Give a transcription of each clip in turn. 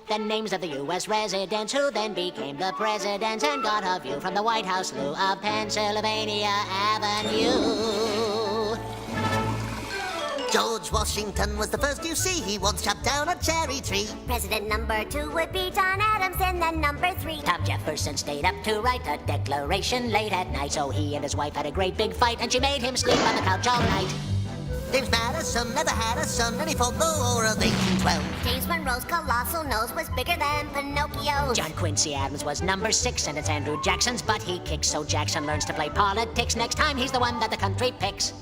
the names of the U.S. residents who then became the presidents and got a view from the White House loo of Pennsylvania Avenue. George Washington was the first you see. He once chopped down a cherry tree. President number 2 would be John Adams, and then number 3. Tom Jefferson stayed up to write a declaration late at night, so he and his wife had a great big fight, and she made him sleep on the couch all night. James Madison never had a son, and he fought the War of 1812. James Monroe's colossal nose was bigger than Pinocchio's. John Quincy Adams was number 6, and it's Andrew Jackson's butt he kicks, so Jackson learns to play politics. Next time he's the one that the country picks.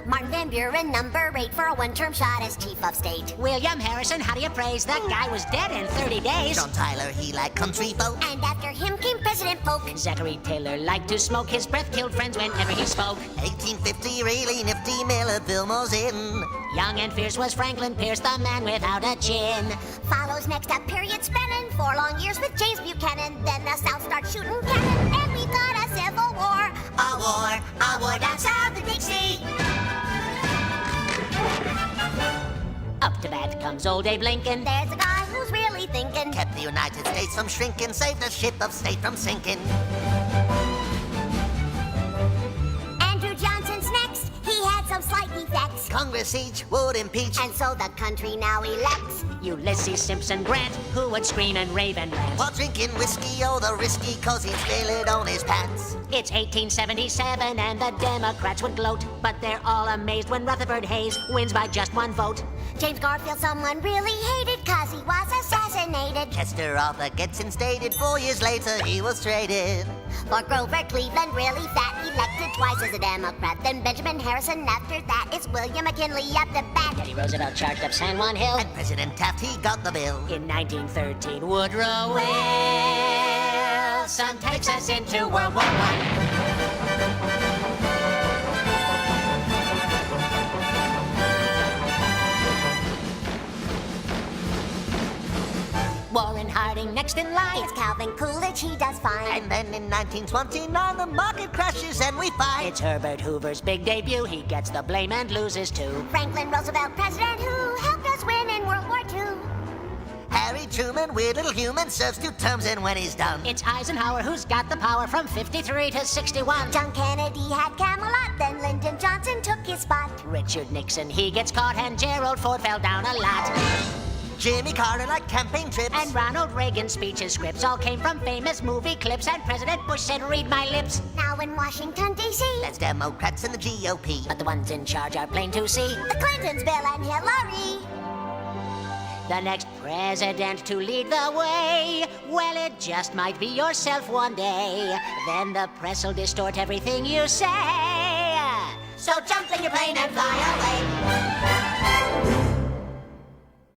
Martin Van Buren, number 8, for a one-term shot as chief of state. William Harrison, how do you praise? That guy was dead in 30 days. John Tyler, he liked country folk. And after him came President Polk. Zachary Taylor liked to smoke. His breath killed friends whenever he spoke. 1850, really nifty, Millard Fillmore's in. Young and fierce was Franklin Pierce, the man without a chin. Follows next a period spanning 4 long years with James Buchanan. Then the South starts shooting cannon, and we got a civil war. A war down south of Dixie. Up to bat comes old Abe Lincoln. There's a guy who's really thinking. Kept the United States from shrinking, saved a ship of state from sinking. Andrew Johnson's next. He had some slight defects. Congress each would impeach. And so the country now elects Ulysses Simpson Grant, who would scream and rave and rant. While drinking whiskey, oh, the risky, 'cause he'd spill it on his pants. It's 1877 and the Democrats would gloat, but they're all amazed when Rutherford Hayes wins by just 1 vote. James Garfield someone really hated 'cause he was assassinated. Chester Arthur gets instated. 4 years later, he was traded. For Grover Cleveland, really fat, elected twice as a Democrat. Then Benjamin Harrison, after that, it's William McKinley at the bat. Teddy Roosevelt charged up San Juan Hill. And President Taft, he got the bill. In 1913, Woodrow Wilson takes us into World War I. Warren Harding next in line. It's Calvin Coolidge, he does fine. And then in 1929, the market crashes and we fight. It's Herbert Hoover's big debut. He gets the blame and loses too. Franklin Roosevelt, president who helped us win in World War II. Harry Truman, weird little human, serves 2 terms and when he's done. It's Eisenhower who's got the power from 53 to 61. John Kennedy had Camelot, then Lyndon Johnson took his spot. Richard Nixon, he gets caught, and Gerald Ford fell down a lot. Jimmy Carter liked campaign trips. And Ronald Reagan's speeches, scripts all came from famous movie clips, and President Bush said, read my lips. Now in Washington, D.C., That's Democrats and the GOP. But the ones in charge are plain to see. the Clintons, Bill and Hillary. The next president to lead the way, well, it just might be yourself one day. Then the press will distort everything you say. So jump in your plane and fly away.